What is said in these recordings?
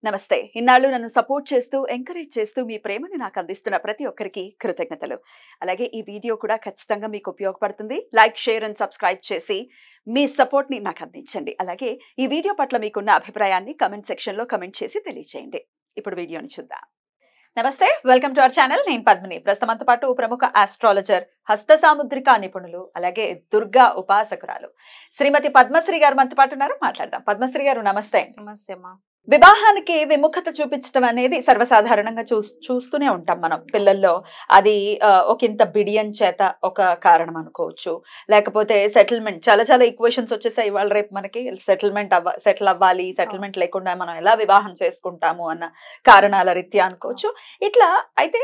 నమస్తే. ఇన్నాళ్ళు నన్ను సపోర్ట్ చేస్తూ, ఎంకరేజ్ చేస్తూ మీ ప్రేమని నాకు అందిస్తున్న ప్రతి ఒక్కరికి కృతజ్ఞతలు. అలాగే ఈ వీడియో కూడా ఖచ్చితంగా మీకు ఉపయోగపడుతుంది. లైక్, షేర్ అండ్ సబ్స్క్రైబ్ చేసి మీ సపోర్ట్‌ని నాకు అందించండి. అలాగే ఈ వీడియో పట్ల మీకున్న అభిప్రాయాన్ని కామెంట్ సెక్షన్‌లో కామెంట్ చేసి తెలియజేయండి. ఇప్పుడు వీడియోని చూద్దాం. నమస్తే, వెల్కమ్ టు అవర్ ఛానల్. నేను పద్మిని. ప్రస్తుతంతో పాటు ప్రముఖ ఆస్ట్రాలజర్, హస్త సాముద్రిక నిపుణులు, అలాగే దుర్గా ఉపాసకురాలు శ్రీమతి పద్మశ్రీ గారు మనతో పాటు ఉన్నారు. మాట్లాడదాం. పద్మశ్రీ గారు నమస్తే. నమస్తే అమ్మా. వివాహానికి విముఖత చూపించడం అనేది సర్వసాధారణంగా చూస్తూనే ఉంటాం మనం పిల్లల్లో. అది ఒకంత బిడియం చేత ఒక కారణం అనుకోవచ్చు. లేకపోతే సెటిల్మెంట్, చాలా చాలా ఈక్వేషన్స్ వచ్చేసాయి ఇవాళ రేపు మనకి. సెటిల్ అవ్వాలి, సెటిల్మెంట్ లేకుండా మనం ఎలా వివాహం చేసుకుంటాము అన్న కారణాల రీత్యా అనుకోవచ్చు. ఇట్లా అయితే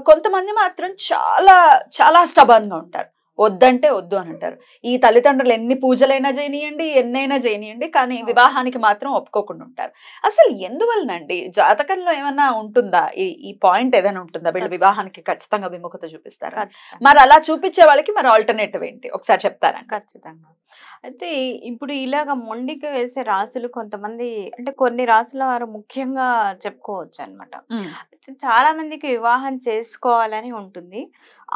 కొంతమంది మాత్రం చాలా చాలా స్టబర్న్ గా ఉంటారు. వద్దంటే వద్దు అని అంటారు. ఈ తల్లిదండ్రులు ఎన్ని పూజలైనా చేయనియండి, ఎన్నైనా చేయనియండి, కానీ వివాహానికి మాత్రం ఒప్పుకోకుండా ఉంటారు. అసలు ఎందువలనండి? జాతకంలో ఏమన్నా ఉంటుందా? ఈ పాయింట్ ఏదైనా ఉంటుందా? వీళ్ళు వివాహానికి ఖచ్చితంగా విముఖత చూపిస్తారు. మరి అలా చూపించే వాళ్ళకి మరి ఆల్టర్నేటివ్ ఏంటి ఒకసారి చెప్తారా? ఖచ్చితంగా. అయితే ఇప్పుడు ఇలాగ మొండిక వేసే రాసులు కొంతమంది, అంటే కొన్ని రాసుల వారు ముఖ్యంగా చెప్పుకోవచ్చు అనమాట. చాలా మందికి వివాహం చేసుకోవాలని ఉంటుంది,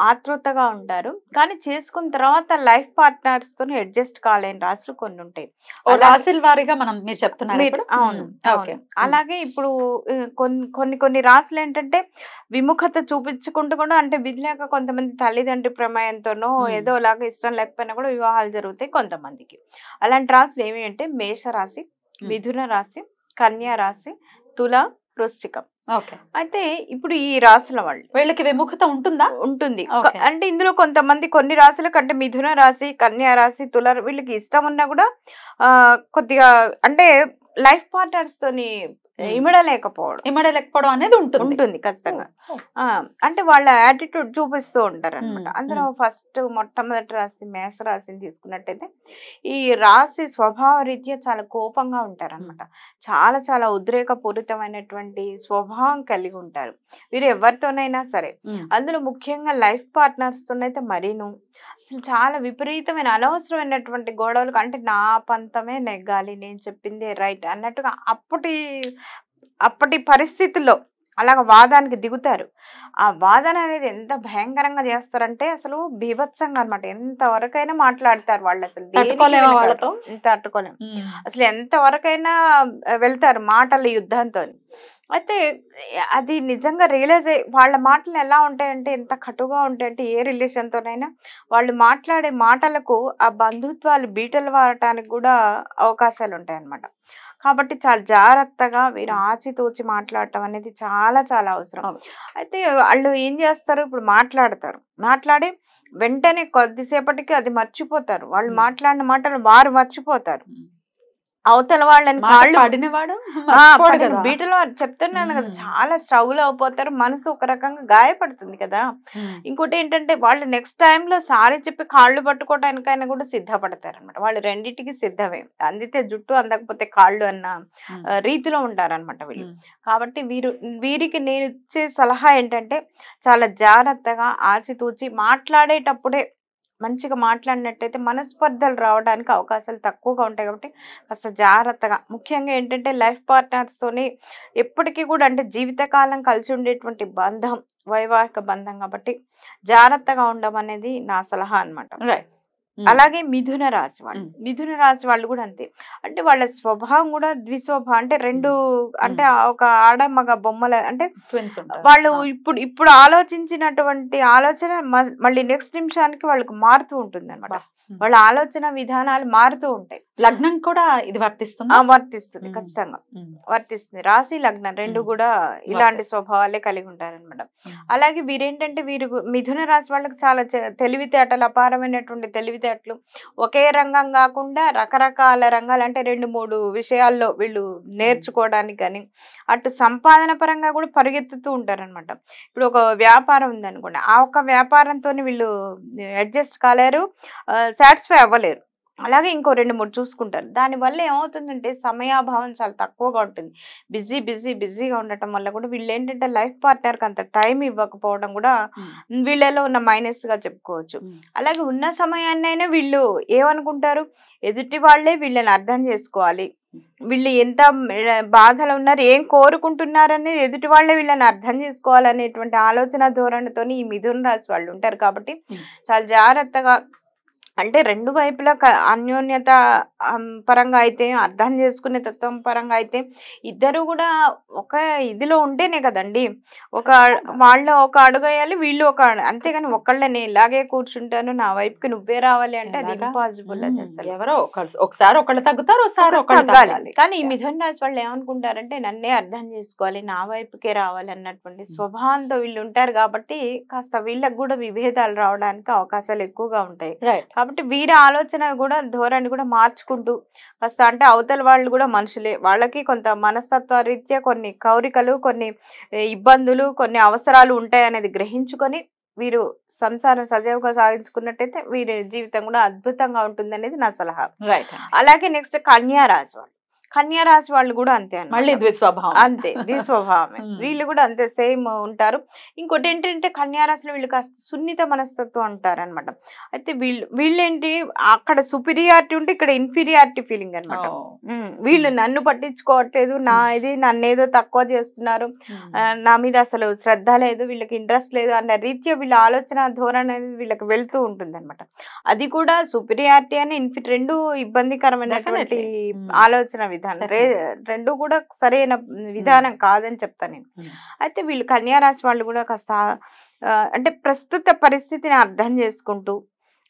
ఆతృతగా ఉంటారు, కానీ చేసుకున్న తర్వాత లైఫ్ పార్ట్నర్స్ తో అడ్జస్ట్ కాలేని రాసులు కొన్ని ఉంటాయి. రాశుల వారిగా మీరు చెప్తున్నారు. అవును. అలాగే ఇప్పుడు కొన్ని రాసులు ఏంటంటే విముఖత చూపించుకుంటూ కూడా, అంటే విధి లేక కొంతమంది తల్లిదండ్రి ప్రమేయంతోనో ఏదో లాగా ఇష్టం లేకపోయినా కూడా వివాహాలు జరుగుతాయి కొంతమందికి. అలాంటి రాసులు ఏమి అంటే మేషరాశి, మిథున రాశి, కన్యా రాశి, తుల, వృశ్చికం. అయితే ఇప్పుడు ఈ రాశుల వాళ్ళు వీళ్ళకి విముఖత ఉంటుంది. అంటే ఇందులో కొంతమంది కొన్ని రాశుల కంటే మిథున రాశి, కన్యా రాశి, తుల వీళ్ళకి ఇష్టం ఉన్నా కూడా కొద్దిగా అంటే లైఫ్ పార్ట్నర్స్ తోని ఇమడలేకపోవడం అనేది ఉంటుంది ఖచ్చితంగా. అంటే వాళ్ళ యాటిట్యూడ్ చూపిస్తూ ఉంటారు అనమాట. అందులో మొట్టమొదటి రాశి మేష రాశిని తీసుకున్నట్టయితే ఈ రాశి స్వభావ రీత్యా చాలా కోపంగా ఉంటారు అనమాట. చాలా చాలా ఉద్రేకపూరితమైనటువంటి స్వభావం కలిగి ఉంటారు వీరు ఎవరితోనైనా సరే. అందులో ముఖ్యంగా లైఫ్ పార్ట్నర్స్ తోనైతే మరీను అసలు చాలా విపరీతమైన అనవసరమైనటువంటి గొడవలు. అంటే నా పంతమే నెగ్గాలి, నేను చెప్పిందే రైట్ అన్నట్టుగా అప్పటి పరిస్థితుల్లో అలాగ వాదానికి దిగుతారు. ఆ వాదన అనేది ఎంత భయంకరంగా చేస్తారంటే అసలు బీభత్సంగా అనమాట. ఎంతవరకైనా మాట్లాడతారు వాళ్ళు. అసలు తట్టుకోలేము. అసలు ఎంతవరకైనా వెళ్తారు మాటల యుద్ధంతో. అయితే అది నిజంగా రియలైజ్ వాళ్ళ మాటలు ఎలా ఉంటాయంటే ఎంత కటుగా ఉంటాయంటే ఏ రిలేషన్ తోనైనా వాళ్ళు మాట్లాడే మాటలకు ఆ బంధుత్వాలు బీటలు వాడటానికి కూడా అవకాశాలు ఉంటాయి అన్నమాట. కాబట్టి చాలా జాగ్రత్తగా వీరు ఆచితూచి మాట్లాడటం అనేది చాలా చాలా అవసరం. అయితే వాళ్ళు ఏం చేస్తారు, ఇప్పుడు మాట్లాడి వెంటనే కొద్దిసేపటికి అది మర్చిపోతారు. వాళ్ళు మాట్లాడిన మాటలు వారు మర్చిపోతారు. అవతల వాళ్ళని బీటలో చెప్తున్నాను కదా, చాలా స్ట్రగుల్ అయిపోతారు. మనసు ఒక రకంగా గాయపడుతుంది కదా. ఇంకోటి ఏంటంటే వాళ్ళు నెక్స్ట్ టైమ్ లో సారీ చెప్పి కాళ్ళు పట్టుకోవడానికైనా కూడా సిద్ధపడతారు అనమాట. వాళ్ళు రెండింటికి సిద్ధమే. అందితే జుట్టు, అందకపోతే కాళ్ళు అన్న రీతిలో ఉంటారనమాట వీళ్ళు. కాబట్టి వీరికి నేను ఇచ్చే సలహా ఏంటంటే చాలా జాగ్రత్తగా ఆచితూచి మాట్లాడేటప్పుడే మంచిగా మాట్లాడినట్టయితే మనస్పర్ధలు రావడానికి అవకాశాలు తక్కువగా ఉంటాయి. కాబట్టి కాస్త జాగ్రత్తగా, ముఖ్యంగా ఏంటంటే లైఫ్ పార్ట్నర్స్ తోని ఎప్పటికీ కూడా అంటే జీవితకాలం కలిసి ఉండేటువంటి బంధం వైవాహిక బంధం కాబట్టి జాగ్రత్తగా ఉండడం అనేది నా సలహా అనమాట. అలాగే మిథున రాశి వాళ్ళు కూడా అంతే. అంటే వాళ్ళ స్వభావం కూడా ద్విస్వభావం. అంటే రెండు, అంటే ఒక ఆడ మగ బొమ్మల, అంటే వాళ్ళు ఇప్పుడు ఆలోచించినటువంటి ఆలోచన మళ్ళీ నెక్స్ట్ నిమిషానికి వాళ్ళకి మారుతూ ఉంటుంది అనమాట. వాళ్ళ ఆలోచన విధానాలు మారుతూ ఉంటాయి. లగ్నం కూడా ఇది వర్తిస్తుంది ఖచ్చితంగా వర్తిస్తుంది. రాశి లగ్నం రెండు కూడా ఇలాంటి స్వభావాలే కలిగి ఉంటారనమాట. అలాగే వీరేంటంటే మిథున రాశి వాళ్ళకి చాలా తెలివితేటలు, అపారమైనటువంటి తెలివితేటలు. ఒకే రంగం కాకుండా రకరకాల రంగాలు, అంటే 2-3 విషయాల్లో వీళ్ళు నేర్చుకోవడానికి కానీ అటు సంపాదన పరంగా కూడా పరిగెత్తుతూ ఉంటారనమాట. ఇప్పుడు ఒక వ్యాపారం ఉందనుకోండి, ఆ ఒక్క వ్యాపారంతో వీళ్ళు అడ్జస్ట్ కాలేరు, సాటిస్ఫై అవ్వలేరు. అలాగే ఇంకో 2, 3 చూసుకుంటారు. దానివల్ల ఏమవుతుందంటే సమయాభావం చాలా తక్కువగా ఉంటుంది. బిజీగా ఉండటం వల్ల కూడా వీళ్ళేంటంటే లైఫ్ పార్ట్నర్‌కి అంత టైం ఇవ్వకపోవడం కూడా వీళ్ళలో ఉన్న మైనస్‌గా చెప్పుకోవచ్చు. అలాగే ఉన్న సమయాన్నైనా వీళ్ళు ఏమనుకుంటారు, ఎదుటి వాళ్ళే వీళ్ళని అర్థం చేసుకోవాలి. వీళ్ళు ఎంత బాధలో ఉన్నారు, ఏం కోరుకుంటున్నారనేది ఎదుటి వాళ్ళే వీళ్ళని అర్థం చేసుకోవాలనేటువంటి ఆలోచన ధోరణితోని ఈ మిథున రాశి వాళ్ళు ఉంటారు. కాబట్టి చాలా జాగ్రత్తగా, అంటే 2 వైపులా అన్యోన్యత పరంగా అయితే, అర్థం చేసుకునే తత్వం పరంగా అయితే ఇద్దరు కూడా ఒక ఇదిలో ఉంటేనే కదండి వాళ్ళు ఒక అడుగు వేయాలి, వీళ్ళు ఒక అంతేగాని ఒకళ్ళని ఇలాగే కూర్చుంటాను నా వైపుకి నువ్వే రావాలి అంటే అది ఇంపాసిబుల్. అది అసలు ఎవరో ఒకసారి ఒకళ్ళు తగ్గుతారు, ఒకసారి ఒకళ్ళు తగ్గాలి. కానీ ఈ మిథున రాశి వాళ్ళు ఏమనుకుంటారంటే నన్నే అర్థం చేసుకోవాలి, నా వైపుకే రావాలి అన్నటువంటి స్వభావంతో వీళ్ళు ఉంటారు. కాబట్టి కాస్త వీళ్ళకి కూడా విభేదాలు రావడానికి అవకాశాలు ఎక్కువగా ఉంటాయి. కాబట్టి వీరి ఆలోచన కూడా ధోరణి కూడా మార్చుకుంటూ కాస్త, అంటే అవతల వాళ్ళు కూడా మనుషులే, వాళ్ళకి కొంత మనస్తత్వ రీత్యా కొన్ని కోరికలు, కొన్ని ఇబ్బందులు, కొన్ని అవసరాలు ఉంటాయి అనేది గ్రహించుకొని వీరు సంసారం సజీవంగా సాగించుకున్నట్టయితే వీరి జీవితం కూడా అద్భుతంగా ఉంటుంది అనేది నా సలహా. అలాగే నెక్స్ట్ కన్యా రాశి వాళ్ళు. కన్యా రాశి వాళ్ళు కూడా అంతే, మళ్ళీ ద్విస్వభావం, అంతే ద్విస్వభావమే. వీళ్ళు కూడా అంతే సేమ్ ఉంటారు. ఇంకోటి ఏంటంటే కన్యా రాశిలో వీళ్ళు కాస్త సున్నిత మనస్తత్వం అంటారు అనమాట. అయితే వీళ్ళేంటి అక్కడ సుపీరియారిటీ ఉంటే ఇక్కడ ఇన్ఫీరియారిటీ ఫీలింగ్ అనమాట. వీళ్ళు నన్ను పట్టించుకోవట్లేదు, నన్నేదో తక్కువ చేస్తున్నారు, నా మీద అసలు శ్రద్ధ లేదు, వీళ్ళకి ఇంట్రెస్ట్ లేదు అన్న రీత్యా వీళ్ళ ఆలోచన ధోరణి అనేది వీళ్ళకి వెళ్తూ ఉంటుంది అనమాట. అది కూడా సుపీరియారిటీ అని రెండు ఇబ్బందికరమైనటువంటి ఆలోచన విధానం, రెండు కూడా సరైన విధానం కాదని చెప్తాను నేను. అయితే వీళ్ళు కన్యా రాశి వాళ్ళు కూడా కాస్త అంటే ప్రస్తుత పరిస్థితిని అర్థం చేసుకుంటూ,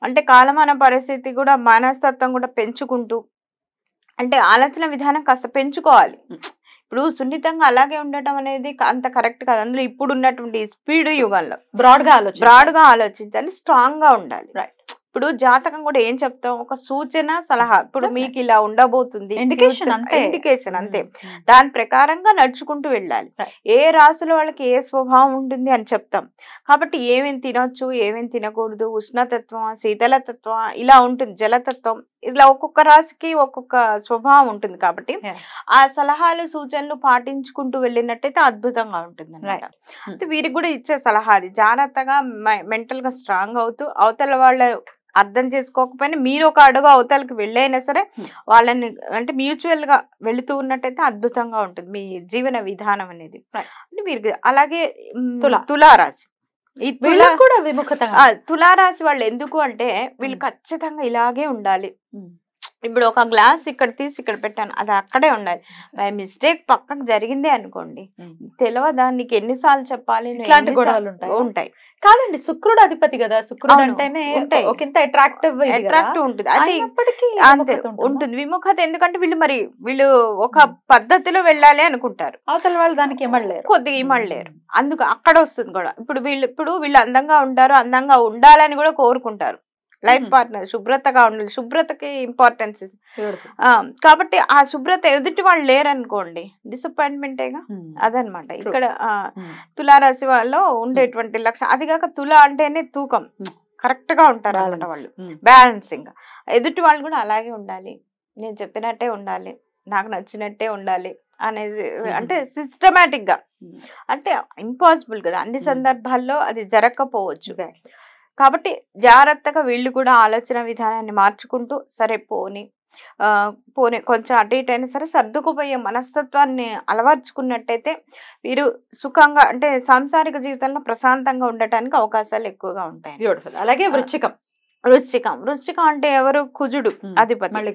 అంటే కాలమాన పరిస్థితి కూడా మనస్తత్వం కూడా పెంచుకుంటూ, అంటే ఆలోచన విధానం కాస్త పెంచుకోవాలి. ఇప్పుడు సున్నితంగా అలాగే ఉండటం అనేది అంత కరెక్ట్ కాదు. అందులో ఇప్పుడు ఉన్నటువంటి స్పీడ్ యుగంలో బ్రాడ్ గా ఆలోచించాలి, స్ట్రాంగ్ గా ఉండాలి. ఇప్పుడు జాతకం కూడా ఏం చెప్తాం, ఒక సూచన సలహా, ఇప్పుడు మీకు ఇలా ఉండబోతుంది, ఇండికేషన్ అంతే, దాని ప్రకారంగా నడుచుకుంటూ వెళ్ళాలి. ఏ రాశుల వాళ్ళకి ఏ స్వభావం ఉంటుంది అని చెప్తాం. కాబట్టి ఏమేమి తినొచ్చు, ఏమేమి తినకూడదు, ఉష్ణతత్వం, శీతలతత్వం ఇలా ఉంటుంది, జలతత్వం, ఇలా ఒక్కొక్క రాశికి ఒక్కొక్క స్వభావం ఉంటుంది. కాబట్టి ఆ సలహాలు సూచనలు పాటించుకుంటూ వెళ్ళినట్టయితే అద్భుతంగా ఉంటుంది అన్నమాట. అంటే వీరికి కూడా ఇచ్చే సలహా అది, జాగ్రత్తగా మెంటల్ గా స్ట్రాంగ్ అవుతూ అవతల వాళ్ళ అర్థం చేసుకోకపోయినా మీరు ఒక అడుగు అవతలకి వెళ్ళైనా సరే వాళ్ళని, అంటే మ్యూచువల్ గా వెళుతూ ఉన్నట్టయితే అద్భుతంగా ఉంటుంది మీ జీవన విధానం అనేది. అంటే వీరికి అలాగే తులారాశి, ఈ తులారాశి వాళ్ళు ఎందుకు అంటే వీళ్ళు ఖచ్చితంగా ఇలాగే ఉండాలి. ఇప్పుడు ఒక గ్లాస్ ఇక్కడ తీసి ఇక్కడ పెట్టాను, అది అక్కడే ఉండాలి. బై మిస్టేక్ పక్కన జరిగిందే అనుకోండి, తెలియదా నీకు ఎన్నిసార్లు చెప్పాలి, ఉంటాయి కాదండి. శుక్రుడు అధిపతి కదా, శుక్రుడు అంటేనే అట్రాక్టివ్ ఉంటుంది. అది అంతే ఉంటుంది విముఖత. ఎందుకంటే వీళ్ళు ఒక పద్ధతిలో వెళ్ళాలి అనుకుంటారు, అవతల వాళ్ళు దానికి కొద్దిగా ఇమ్మడలేరు. అందుకు అక్కడ వస్తుంది కూడా. ఇప్పుడు వీళ్ళు అందంగా ఉంటారు, అందంగా ఉండాలని కూడా కోరుకుంటారు. లైఫ్ పార్ట్నర్ శుభ్రతగా ఉండాలి, శుభ్రతకి ఇంపార్టెన్స్. కాబట్టి ఆ శుభ్రత ఎదుటి వాళ్ళు లేరనుకోండి డిసప్పాయింట్మెంటేగా. అదనమాట ఇక్కడ తులారాశి వాళ్ళలో ఉండేటువంటి లక్షణం. అది కాక తుల అంటేనే తూకం, కరెక్ట్ గా ఉంటారు అన్నమాట వాళ్ళు, బ్యాలెన్సింగ్. ఎదుటి వాళ్ళు కూడా అలాగే ఉండాలి, నేను చెప్పినట్టే ఉండాలి, నాకు నచ్చినట్టే ఉండాలి అనేది, అంటే సిస్టమేటిక్ గా. అంటే ఇంపాసిబుల్ కదా, అన్ని సందర్భాల్లో అది జరగకపోవచ్చు. కాబట్టి జాగ్రత్తగా వీళ్ళు కూడా ఆలోచన విధానాన్ని మార్చుకుంటూ, సరే పోనీ కొంచెం అటు ఇటు అయినా సరే సర్దుకుపోయే మనస్తత్వాన్ని అలవర్చుకున్నట్టయితే వీరు సుఖంగా, అంటే సాంసారిక జీవితంలో ప్రశాంతంగా ఉండటానికి అవకాశాలు ఎక్కువగా ఉంటాయి. అలాగే వృశ్చికం అంటే ఎవరు, కుజుడు అధిపతి.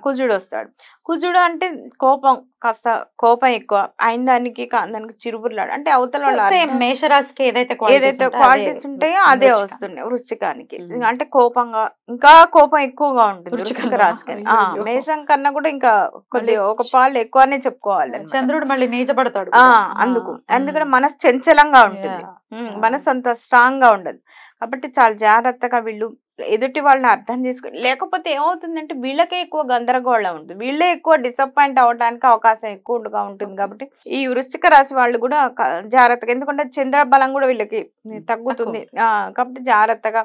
కుజుడు వస్తాడు. కుజుడు అంటే కోపం, కాస్త కోపం ఎక్కువ అయిన దానికి చిరుబుర్లాడు, అంటే అవతల మేషరాశికి ఏదైతే క్వాలిటీస్ ఉంటాయో అదే వస్తుంది వృశ్చికానికి. అంటే కోపంగా, ఇంకా కోపం ఎక్కువగా ఉంటుంది వృశ్చిక రాశికి. మేషం కన్నా కూడా ఇంకా కొద్దిగా ఒక పాలు ఎక్కువనే చెప్పుకోవాలి. చంద్రుడు మళ్ళీ నీచపడతాడు అందుకని మనసు చంచలంగా ఉంటుంది, మనసు అంత స్ట్రాంగ్ గా ఉండదు. కాబట్టి చాలా జాగ్రత్తగా వీళ్ళు ఎదుటి వాళ్ళని అర్థం చేసుకుని, లేకపోతే ఏమవుతుందంటే వీళ్ళకే ఎక్కువ గందరగోళం ఉంటుంది, వీళ్ళే ఎక్కువ డిసప్పాయింట్ అవ్వడానికి అవకాశం ఎక్కువగా ఉంటుంది. కాబట్టి ఈ వృశ్చిక రాశి వాళ్ళు కూడా జాగ్రత్తగా, ఎందుకంటే చంద్ర బలం కూడా వీళ్ళకి తగ్గుతుంది. కాబట్టి జాగ్రత్తగా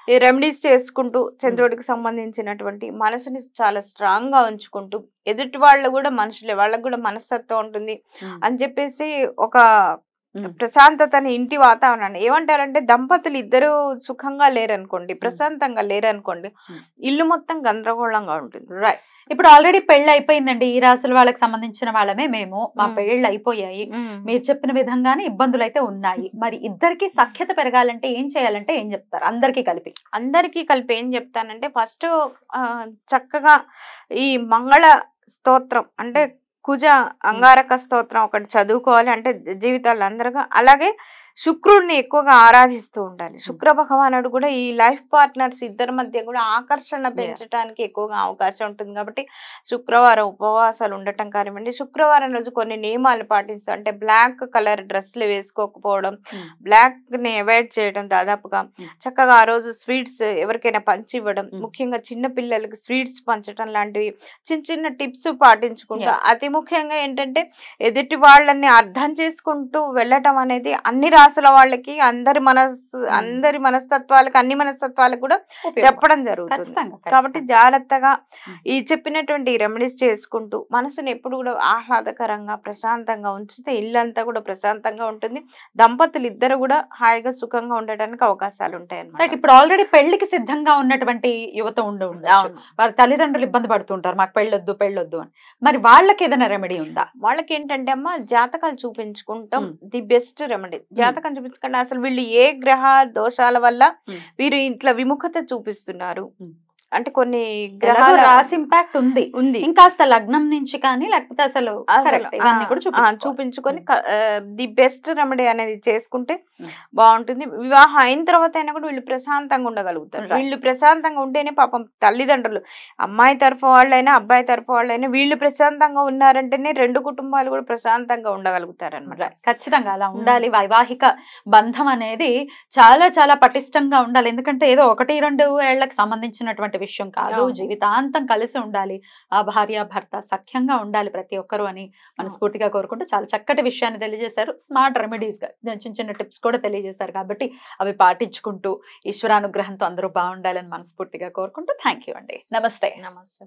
ఈ రెమెడీస్ చేసుకుంటూ చంద్రుడికి సంబంధించినటువంటి మనసుని చాలా స్ట్రాంగ్ గా ఉంచుకుంటూ ఎదుటి వాళ్ళు కూడా మనుషులే, వాళ్ళకు కూడా మనస్తత్వం ఉంటుంది అని చెప్పేసి ఒక ప్రశాంతతని ఇంటి వాతావరణాన్ని ఏమంటారంటే దంపతులు ఇద్దరు సుఖంగా లేరనుకోండి, ప్రశాంతంగా లేరనుకోండి, ఇల్లు మొత్తం గందరగోళంగా ఉంటుంది. రైట్. ఇప్పుడు ఆల్రెడీ పెళ్లి అయిపోయిందండి, ఈ రాసుల వాళ్ళకి సంబంధించిన వాళ్ళమే మేము, మా పెళ్లి అయిపోయాయి, మీరు చెప్పిన విధంగానే ఇబ్బందులు అయితే ఉన్నాయి, మరి ఇద్దరికి సఖ్యత పెరగాలంటే ఏం చేయాలంటే ఏం చెప్తారు? అందరికీ కలిపి ఏం చెప్తానంటే ఫస్ట్ చక్కగా ఈ మంగళ స్తోత్రం అంటే కుజ అంగారక స్తోత్రం ఒకటి చదువుకోవాలి, అంటే జీవితాలు అందరుగా. అలాగే శుక్రుడిని ఎక్కువగా ఆరాధిస్తూ ఉండాలి. శుక్ర భగవానుడు కూడా ఈ లైఫ్ పార్ట్నర్స్ ఇద్దరి మధ్య కూడా ఆకర్షణ పెంచడానికి ఎక్కువగా అవకాశం ఉంటుంది. కాబట్టి శుక్రవారం ఉపవాసాలు ఉండటం కానివ్వండి, శుక్రవారం రోజు కొన్ని నియమాలు పాటిస్తాం, అంటే బ్లాక్ కలర్ డ్రెస్లు వేసుకోకపోవడం, బ్లాక్ ని అవాయిడ్ చేయడం, దాదాపుగా చక్కగా ఆ రోజు స్వీట్స్ ఎవరికైనా పంచి ఇవ్వడం, ముఖ్యంగా చిన్న పిల్లలకి స్వీట్స్ పంచడం లాంటివి చిన్న చిన్న టిప్స్ పాటించుకుంటూ, అతి ముఖ్యంగా ఏంటంటే ఎదుటి వాళ్ళని అర్థం చేసుకుంటూ వెళ్ళటం అనేది అన్ని రాసుల వాళ్ళకి, అందరి మనస్తత్వాలకు, అన్ని మనస్తత్వాలకు కూడా చెప్పడం జరుగుతుంది. కాబట్టి జాగ్రత్తగా ఈ చెప్పినటువంటి రెమెడీస్ చేసుకుంటూ మనసుని ఎప్పుడు కూడా ఆహ్లాదకరంగా ప్రశాంతంగా ఉంచితే ఇల్లంతా కూడా ప్రశాంతంగా ఉంటుంది. దంపతులు ఇద్దరు కూడా హాయిగా సుఖంగా ఉండడానికి అవకాశాలు ఉంటాయి అన్నమాట. ఇప్పుడు ఆల్రెడీ పెళ్లికి సిద్ధంగా ఉన్నటువంటి యువత ఉండవచ్చు, వారి తల్లిదండ్రులు ఇబ్బంది పడుతుంటారు, మాకు పెళ్ళొద్దు అని, మరి వాళ్ళకి ఏదైనా రెమెడీ ఉందా? వాళ్ళకి ఏంటంటే అమ్మా జాతకాలు చూపించుకుంటాం ది బెస్ట్ రెమెడీ. జాతకం చూపించుకుంటే అసలు వీళ్ళు ఏ గ్రహ దోషాల వల్ల వీరు ఇంట్లో విముఖత చూపిస్తున్నారు, అంటే కొన్ని గ్రహాల రాసి ఇంపాక్ట్ ఉంది, ఇంకాస్త లగ్నం నుంచి కానీ లేకపోతే అసలు చూపించుకొని ది బెస్ట్ రెమెడీ అనేది చేసుకుంటే బాగుంటుంది. వివాహం అయిన తర్వాత అయినా కూడా వీళ్ళు ప్రశాంతంగా ఉండగలుగుతారు. వీళ్ళు ప్రశాంతంగా ఉంటేనే పాపం తల్లిదండ్రులు, అమ్మాయి తరఫు వాళ్ళైనా అబ్బాయి తరఫు వాళ్ళైనా వీళ్ళు ప్రశాంతంగా ఉన్నారంటేనే రెండు కుటుంబాలు కూడా ప్రశాంతంగా ఉండగలుగుతారు అనమాట. ఖచ్చితంగా అలా ఉండాలి. వైవాహిక బంధం అనేది చాలా చాలా పటిష్టంగా ఉండాలి. ఎందుకంటే ఏదో 1-2 ఏళ్లకు సంబంధించినటువంటి విషయం కాదు, జీవితాంతం కలిసి ఉండాలి, ఆ భార్య భర్త సఖ్యంగా ఉండాలి ప్రతి ఒక్కరు అని మనస్ఫూర్తిగా కోరుకుంటూ చాలా చక్కటి విషయాన్ని తెలియజేశారు. స్మార్ట్ రెమెడీస్ గా చిన్న చిన్న టిప్స్ కూడా తెలియజేశారు, కాబట్టి అవి పాటించుకుంటూ ఈశ్వరానుగ్రహంతో అందరూ బాగుండాలని మనస్ఫూర్తిగా కోరుకుంటూ థ్యాంక్ యూ అండి. నమస్తే.